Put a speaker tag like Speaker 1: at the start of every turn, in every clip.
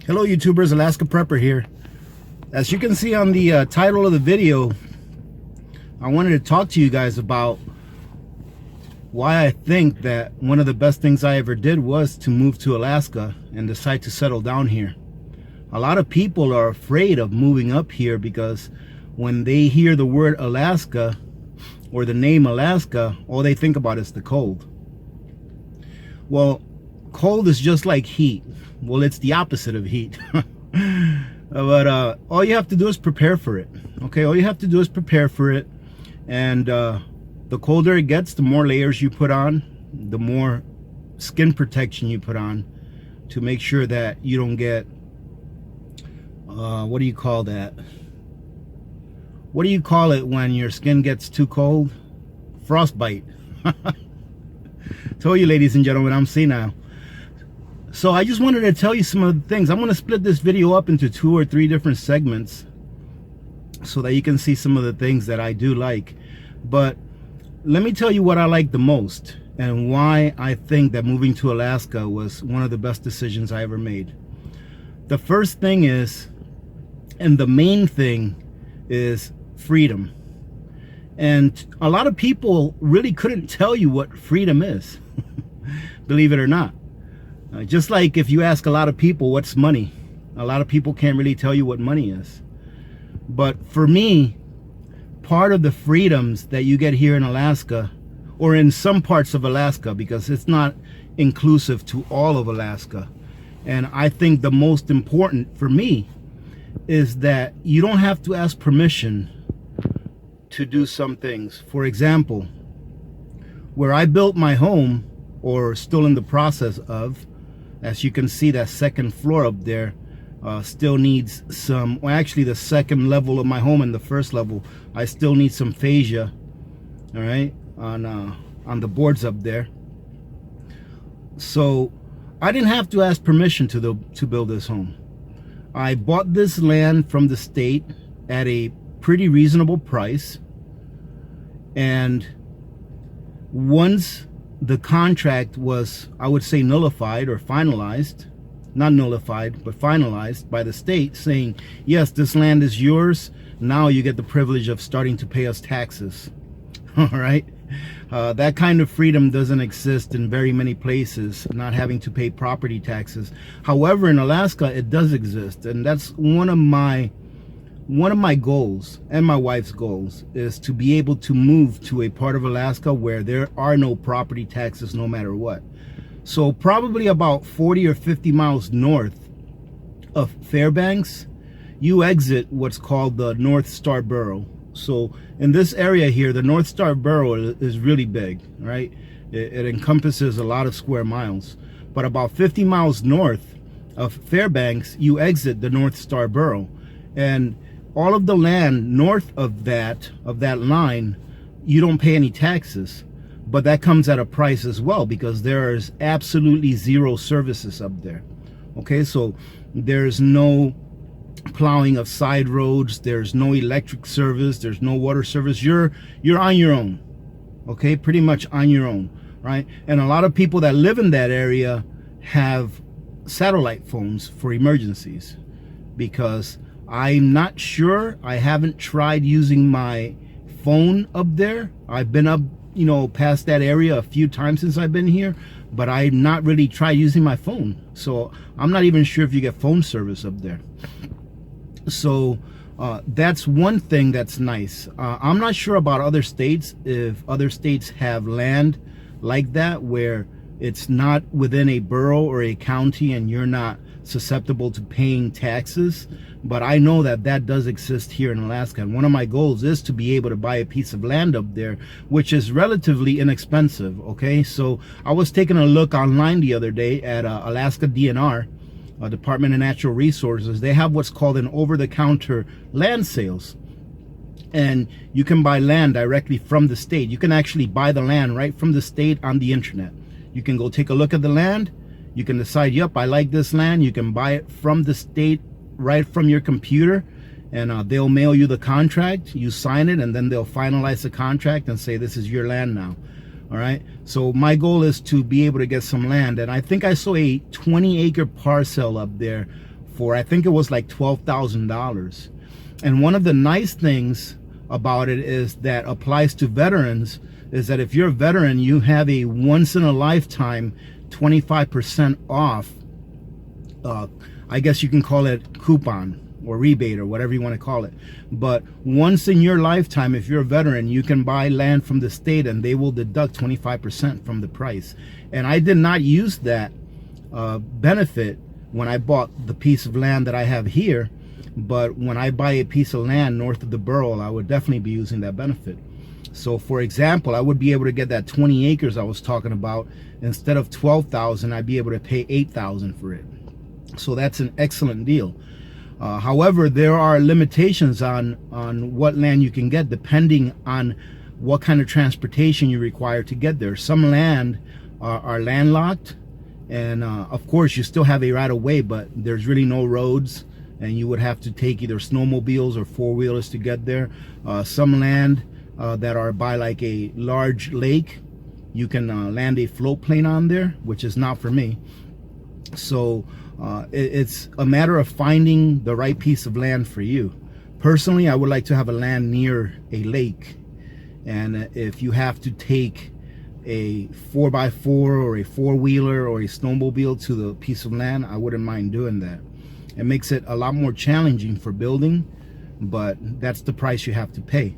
Speaker 1: Hello YouTubers, Alaska Prepper here. As you can see on the title of the video, I wanted to talk to you guys about why I think that one of the best things I ever did was to move to Alaska and decide to settle down here. A lot of people are afraid of moving up here because when they hear the word Alaska or the name Alaska, all they think about is the cold. Well, cold is just like heat. Well, it's the opposite of heat. But all you have to do is prepare for it. Okay, all you have to do is prepare for it. And the colder it gets, the more layers you put on, the more skin protection you put on to make sure that you don't get, what do you call that? What do you call it when your skin gets too cold? Frostbite. Told you, ladies and gentlemen, I'm senile. So I just wanted to tell you some of the things. I'm going to split this video up into 2 or 3 different segments so that you can see some of the things that I do like. But let me tell you what I like the most and why I think that moving to Alaska was one of the best decisions I ever made. The first thing is, and the main thing is, freedom. And a lot of people really couldn't tell you what freedom is, believe it or not. Just like if you ask a lot of people what's money, a lot of people can't really tell you what money is. But for me, part of the freedoms that you get here in Alaska, or in some parts of Alaska, because it's not inclusive to all of Alaska, and I think the most important for me is that you don't have to ask permission to do some things. For example, where I built my home, or still in the process of, as you can see, that second floor up there still needs some, well, actually the second level of my home and the first level, I still need some fascia, all right, on the boards up there. So I didn't have to ask permission to build this home. I bought this land from the state at a pretty reasonable price, and once the contract was, I would say, nullified or finalized, not nullified, but finalized by the state, saying, yes, this land is yours. Now you get the privilege of starting to pay us taxes. All right. That kind of freedom doesn't exist in very many places, not having to pay property taxes. However, in Alaska, it does exist. And that's one of my goals, and my wife's goals, is to be able to move to a part of Alaska where there are no property taxes no matter what. So probably about 40 or 50 miles north of Fairbanks, you exit what's called the North Star Borough. So in this area here, the North Star Borough is really big, right? It encompasses a lot of square miles. But about 50 miles north of Fairbanks, you exit the North Star Borough. And all of the land north of that line, you don't pay any taxes, but that comes at a price as well, because there is absolutely zero services up there. Okay, so there's no plowing of side roads, there's no electric service, there's no water service. You're on your own. Okay, pretty much on your own, right? And a lot of people that live in that area have satellite phones for emergencies, because I'm not sure, I haven't tried using my phone up there. I've been up, you know, past that area a few times since I've been here, but I've not really tried using my phone. So I'm not even sure if you get phone service up there. So that's one thing that's nice. I'm not sure about other states, if other states have land like that where it's not within a borough or a county and you're not susceptible to paying taxes, but I know that that does exist here in Alaska. And one of my goals is to be able to buy a piece of land up there, which is relatively inexpensive. Okay, so I was taking a look online the other day at Alaska DNR, Department of Natural Resources. They have what's called an over-the-counter land sales, and you can buy land directly from the state. You can actually buy the land right from the state on the internet. You can go take a look at the land. You can decide, yep, I like this land. You can buy it from the state right from your computer, and they'll mail you the contract. You sign it, and then they'll finalize the contract and say, this is your land now. All right, so my goal is to be able to get some land, and I think I saw a 20-acre parcel up there for, I think it was like $12,000. And one of the nice things about it is that applies to veterans is that if you're a veteran, you have a once in a lifetime 25% off, I guess you can call it coupon or rebate or whatever you want to call it. But once in your lifetime, if you're a veteran, you can buy land from the state and they will deduct 25% from the price. And I did not use that benefit when I bought the piece of land that I have here. But when I buy a piece of land north of the borough, I would definitely be using that benefit. So for example, I would be able to get that 20 acres I was talking about. Instead of $12,000, I'd be able to pay $8,000 for it. So that's an excellent deal. However, there are limitations on what land you can get depending on what kind of transportation you require to get there. Some land are landlocked, and of course you still have a right of way, but there's really no roads, and you would have to take either snowmobiles or four-wheelers to get there. Some land that are by like a large lake, you can land a float plane on there, which is not for me. So it's a matter of finding the right piece of land for you. Personally, I would like to have a land near a lake, and if you have to take a 4x4 or a four-wheeler or a snowmobile to the piece of land, I wouldn't mind doing that. It makes it a lot more challenging for building, but that's the price you have to pay.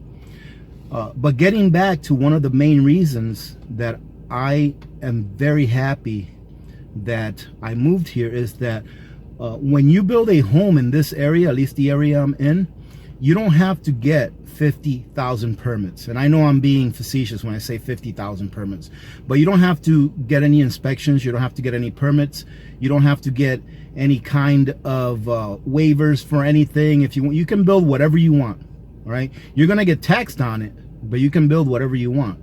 Speaker 1: But getting back to one of the main reasons that I am very happy that I moved here is that when you build a home in this area, at least the area I'm in, you don't have to get 50,000 permits. And I know I'm being facetious when I say 50,000 permits, but you don't have to get any inspections. You don't have to get any permits. You don't have to get any kind of waivers for anything. If you want, you can build whatever you want. All right, you're gonna get taxed on it, but you can build whatever you want.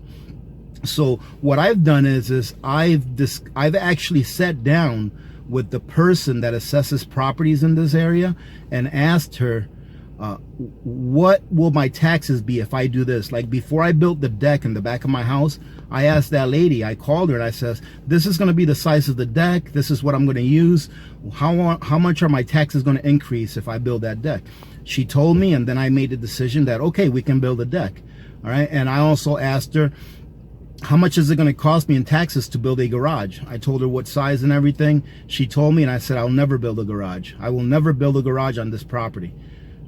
Speaker 1: So what I've done is I've actually sat down with the person that assesses properties in this area and asked her, what will my taxes be if I do this? Like before I built the deck in the back of my house, I asked that lady, I called her and I says, this is going to be the size of the deck. This is what I'm going to use. How much are my taxes going to increase if I build that deck? She told me, and then I made the decision that, okay, we can build a deck. All right. And I also asked her, how much is it going to cost me in taxes to build a garage? I told her what size and everything. She told me, and I said, I'll never build a garage. I will never build a garage on this property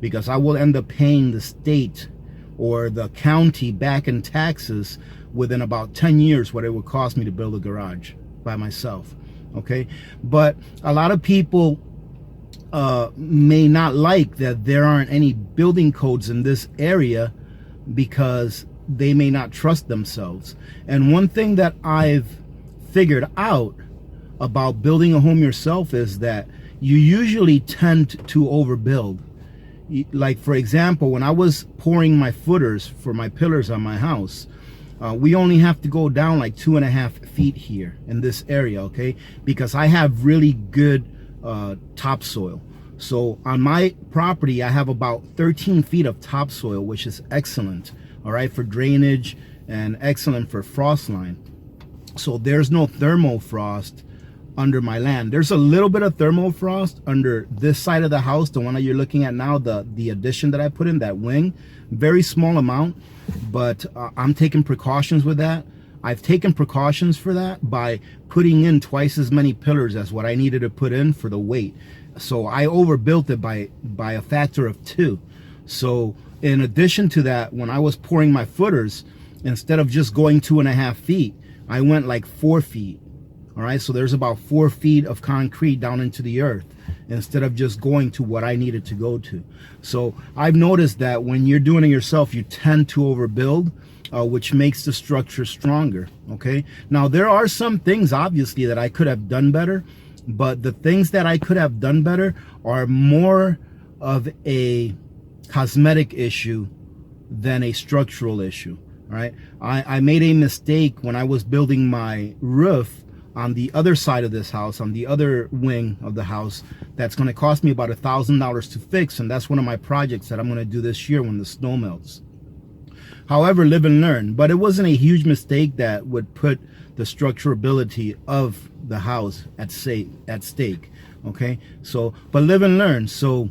Speaker 1: because I will end up paying the state or the county back in taxes within about 10 years what it would cost me to build a garage by myself. Okay. But a lot of people may not like that there aren't any building codes in this area because they may not trust themselves. And one thing that I've figured out about building a home yourself is that you usually tend to overbuild. Like for example, when I was pouring my footers for my pillars on my house, we only have to go down like 2.5 feet here in this area, okay? Because I have really good topsoil. So on my property, I have about 13 feet of topsoil, which is excellent, all right, for drainage and excellent for frost line. So there's no thermofrost under my land. There's a little bit of thermofrost under this side of the house, the one that you're looking at now, the addition that I put in, that wing, very small amount, but I'm taking precautions with that. I've taken precautions for that by putting in twice as many pillars as what I needed to put in for the weight. So I overbuilt it by a factor of 2. So in addition to that, when I was pouring my footers, instead of just going 2.5 feet, I went like 4 feet. All right, so there's about 4 feet of concrete down into the earth instead of just going to what I needed to go to. So I've noticed that when you're doing it yourself, you tend to overbuild, which makes the structure stronger. Okay, now there are some things obviously that I could have done better, but the things that I could have done better are more of a cosmetic issue than a structural issue. All right, I made a mistake when I was building my roof on the other side of this house, on the other wing of the house. That's going to cost me about $1,000 to fix, and that's one of my projects that I'm going to do this year when the snow melts. However, live and learn. But it wasn't a huge mistake that would put the structurability of the house at stake. Okay, so but live and learn. So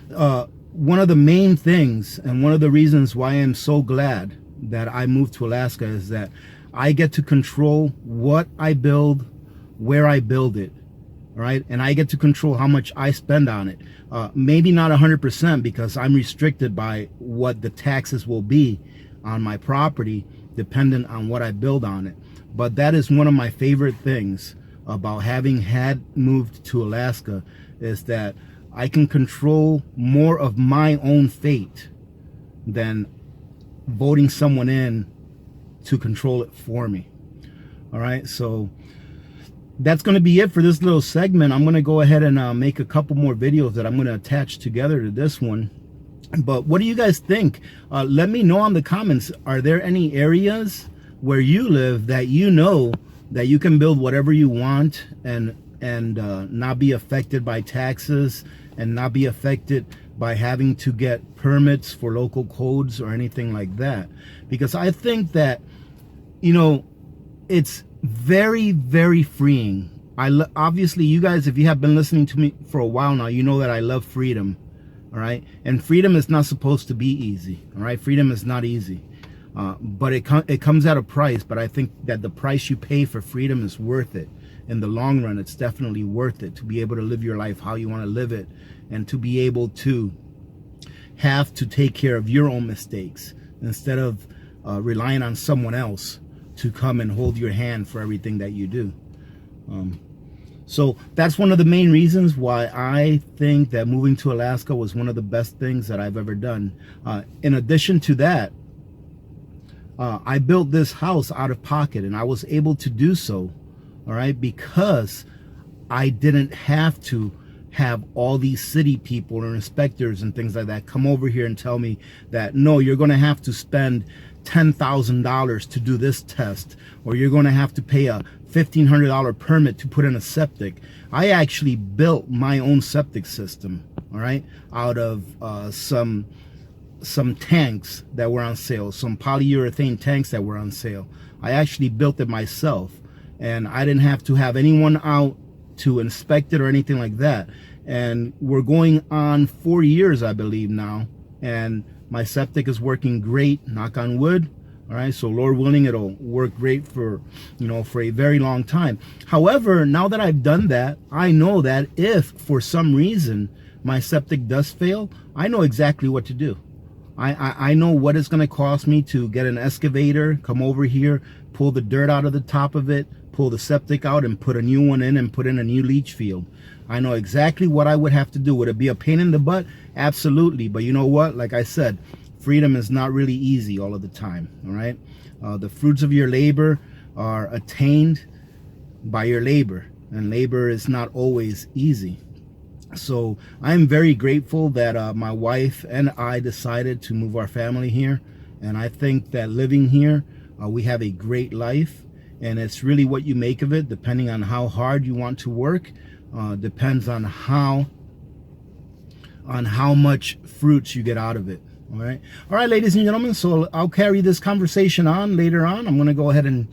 Speaker 1: one of the main things and one of the reasons why I'm so glad that I moved to Alaska is that I get to control what I build, where I build it, right? And I get to control how much I spend on it. Maybe not 100% because I'm restricted by what the taxes will be on my property, dependent on what I build on it. But that is one of my favorite things about having moved to Alaska, is that I can control more of my own fate than voting someone in to control it for me. All right, so that's going to be it for this little segment. I'm going to go ahead and make a couple more videos that I'm going to attach together to this one. But what do you guys think? Let me know in the comments. Are there any areas where you live that you know that you can build whatever you want and not be affected by taxes and not be affected by having to get permits for local codes or anything like that? Because I think that, you know, it's very, very freeing. Obviously, you guys, if you have been listening to me for a while now, you know that I love freedom. All right, and freedom is not supposed to be easy. All right, freedom is not easy, but it comes at a price. But I think that the price you pay for freedom is worth it. In the long run, it's definitely worth it to be able to live your life how you want to live it, and to be able to have to take care of your own mistakes instead of relying on someone else to come and hold your hand for everything that you do. So that's one of the main reasons why I think that moving to Alaska was one of the best things that I've ever done. In addition to that, I built this house out of pocket, and I was able to do so, all right, because I didn't have to have all these city people or inspectors and things like that come over here and tell me that, no, you're going to have to spend $10,000 to do this test, or you're going to have to pay a $1,500 permit to put in a septic. I actually built my own septic system, all right, out of some tanks that were on sale, some polyurethane tanks that were on sale. I actually built it myself, and I didn't have to have anyone out to inspect it or anything like that. And we're going on 4 years, I believe now, and my septic is working great, knock on wood. All right, so Lord willing, it'll work great for, you know, for a very long time. However, now that I've done that, I know that if for some reason my septic does fail, I know exactly what to do. I know what it's going to cost me to get an excavator, come over here, pull the dirt out of the top of it, pull the septic out and put a new one in and put in a new leach field. I know exactly what I would have to do. Would it be a pain in the butt? Absolutely. But you know what? Like I said, freedom is not really easy all of the time, all right? The fruits of your labor are attained by your labor, and labor is not always easy. So I'm very grateful that my wife and I decided to move our family here, and I think that living here, we have a great life, and it's really what you make of it, depending on how hard you want to work, depends on how much fruits you get out of it. All right, ladies and gentlemen, so I'll carry this conversation on later on. I'm going to go ahead and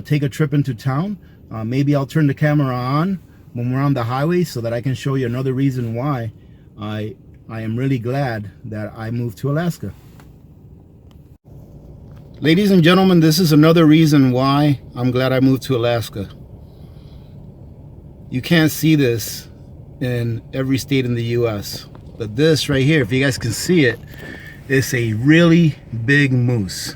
Speaker 1: take a trip into town. Maybe I'll turn the camera on when we're on the highway so that I can show you another reason why I am really glad that I moved to Alaska. Ladies and gentlemen, this is another reason why I'm glad I moved to Alaska. You can't see this in every state in the US, but this right here, if you guys can see it, it's a really big moose.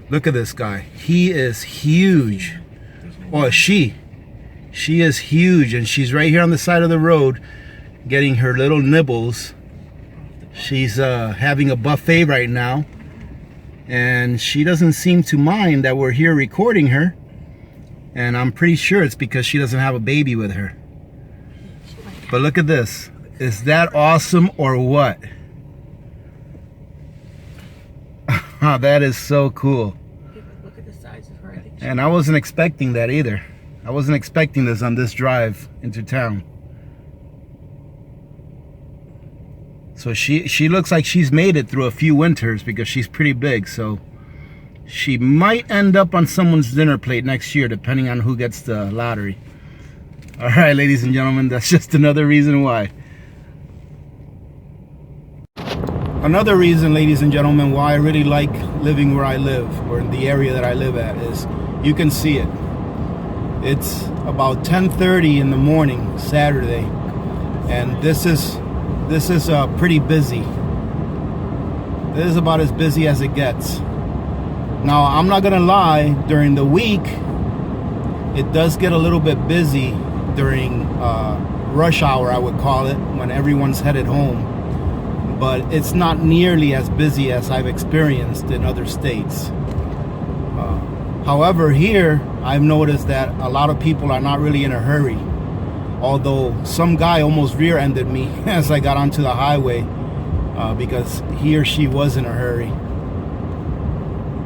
Speaker 1: Look at this guy. He is huge. Oh, she is huge, and she's right here on the side of the road getting her little nibbles. She's having a buffet right now, and she doesn't seem to mind that we're here recording her, and I'm pretty sure it's because she doesn't have a baby with her. But look at this. Is that awesome or what? That is so cool.
Speaker 2: Look at the size of her.
Speaker 1: And I wasn't expecting that either. I wasn't expecting this on this drive into town. So she looks like she's made it through a few winters because she's pretty big. So she might end up on someone's dinner plate next year, depending on who gets the lottery. All right, ladies and gentlemen, that's just another reason why. Another reason, ladies and gentlemen, why I really like living where I live, or in the area that I live at, is you can see it. It's about 10:30 in the morning, Saturday, and this is pretty busy. This is about as busy as it gets. Now, I'm not gonna lie, during the week, it does get a little bit busy during rush hour, I would call it, when everyone's headed home. But it's not nearly as busy as I've experienced in other states. However, here, I've noticed that a lot of people are not really in a hurry. Although some guy almost rear-ended me as I got onto the highway because he or she was in a hurry.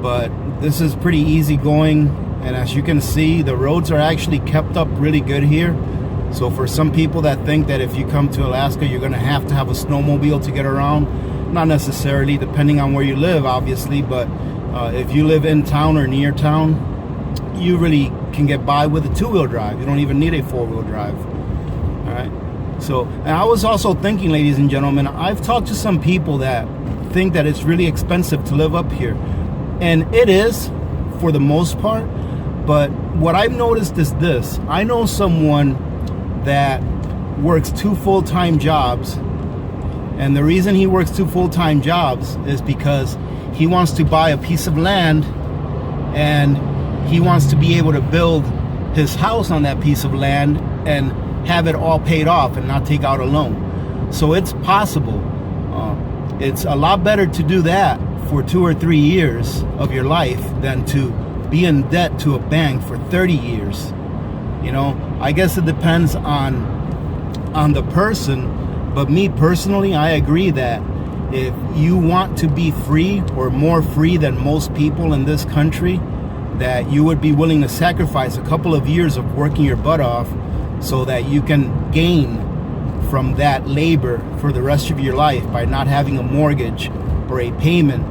Speaker 1: But this is pretty easy going. And as you can see, the roads are actually kept up really good here. So for some people that think that if you come to Alaska, you're gonna have to have a snowmobile to get around, not necessarily, depending on where you live, obviously. But if you live in town or near town, you really can get by with a two-wheel drive. You don't even need a four-wheel drive. All right. So, and I was also thinking, ladies and gentlemen, I've talked to some people that think that it's really expensive to live up here. And it is, for the most part. But what I've noticed is this. I know someone that works 2 full-time jobs, and the reason he works 2 full-time jobs is because he wants to buy a piece of land and he wants to be able to build his house on that piece of land and have it all paid off and not take out a loan. So it's possible. It's a lot better to do that for 2 or 3 years of your life than to be in debt to a bank for 30 years. You know, I guess it depends on the person, but me personally, I agree that if you want to be free or more free than most people in this country, that you would be willing to sacrifice a couple of years of working your butt off so that you can gain from that labor for the rest of your life by not having a mortgage or a payment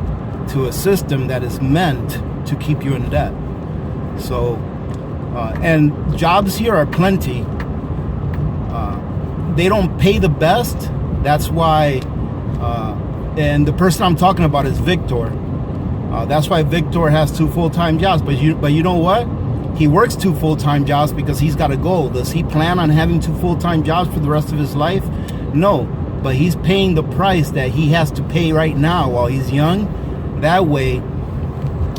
Speaker 1: to a system that is meant to keep you in debt. So, and jobs here are plenty. They don't pay the best. That's why, and the person I'm talking about is Victor. That's why Victor has 2 full-time jobs. But you know what? He works 2 full-time jobs because he's got a goal. Does he plan on having 2 full-time jobs for the rest of his life? No, but he's paying the price that he has to pay right now while he's young. That way,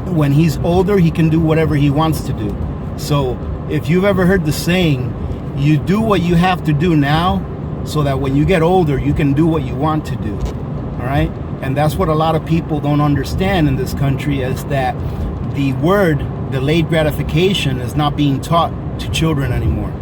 Speaker 1: when he's older, he can do whatever he wants to do. So if you've ever heard the saying, you do what you have to do now so that when you get older, you can do what you want to do. All right? And that's what a lot of people don't understand in this country, is that the word delayed gratification is not being taught to children anymore.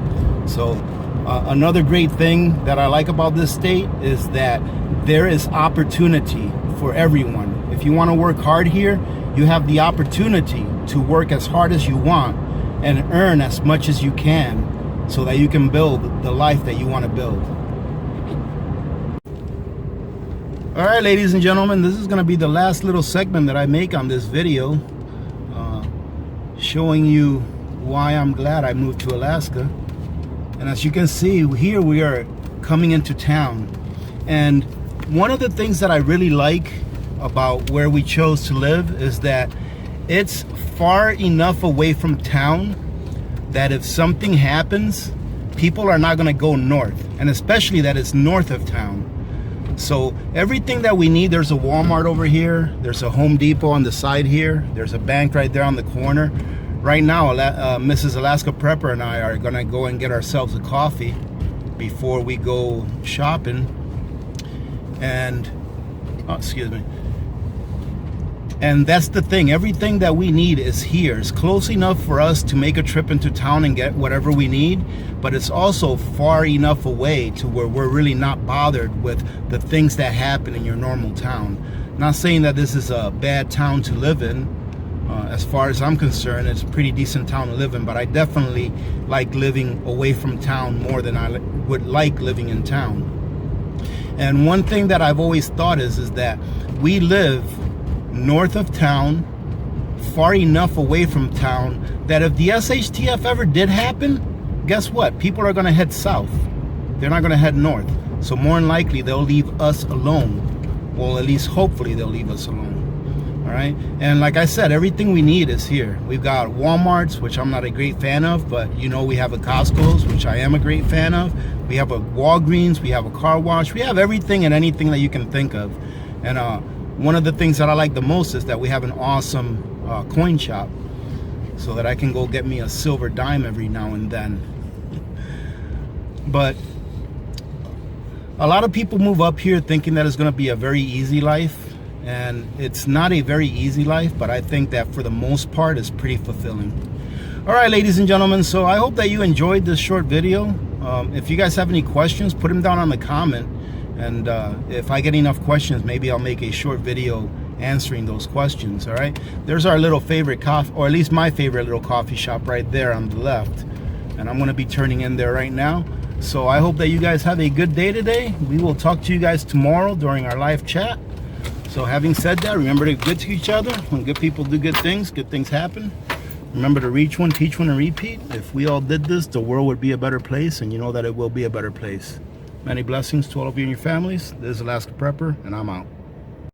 Speaker 1: So another great thing that I like about this state is that there is opportunity for everyone. If you want to work hard here, you have the opportunity to work as hard as you want and earn as much as you can so that you can build the life that you want to build. All right, ladies and gentlemen, this is going to be the last little segment that I make on this video, showing you why I'm glad I moved to Alaska. And as you can see, here we are coming into town. And one of the things that I really like about where we chose to live is that it's far enough away from town that if something happens, people are not going to go north, and especially that it's north of town. So everything that we need, there's a Walmart over here, there's a Home Depot on the side here, there's a bank right there on the corner. Right now, Mrs. Alaska Prepper and I are going to go and get ourselves a coffee before we go shopping. And excuse me. And that's the thing, everything that we need is here. It's close enough for us to make a trip into town and get whatever we need, but it's also far enough away to where we're really not bothered with the things that happen in your normal town. Not saying that this is a bad town to live in. As far as I'm concerned, it's a pretty decent town to live in, but I definitely like living away from town more than I would like living in town. And one thing that I've always thought is that we live north of town, far enough away from town, that if the SHTF ever did happen, guess what? People are gonna head south. They're not gonna head north. So more than likely, they'll leave us alone. Well, at least hopefully they'll leave us alone. All right. And like I said, everything we need is here. We've got Walmarts, which I'm not a great fan of, but you know, we have a Costco's, which I am a great fan of. We have a Walgreens, we have a car wash, we have everything and anything that you can think of. And one of the things that I like the most is that we have an awesome coin shop, so that I can go get me a silver dime every now and then. But a lot of people move up here thinking that it's going to be a very easy life. And it's not a very easy life, but I think that for the most part, it's pretty fulfilling. All right, ladies and gentlemen, so I hope that you enjoyed this short video. If you guys have any questions, put them down on the comment. And if I get enough questions, maybe I'll make a short video answering those questions, all right? There's our little favorite coffee, or at least my favorite little coffee shop right there on the left. And I'm gonna be turning in there right now. So I hope that you guys have a good day today. We will talk to you guys tomorrow during our live chat. So having said that, remember to be good to each other. When good people do good things happen. Remember to reach one, teach one, and repeat. If we all did this, the world would be a better place, and you know that it will be a better place. Many blessings to all of you and your families. This is Alaska Prepper, and I'm out.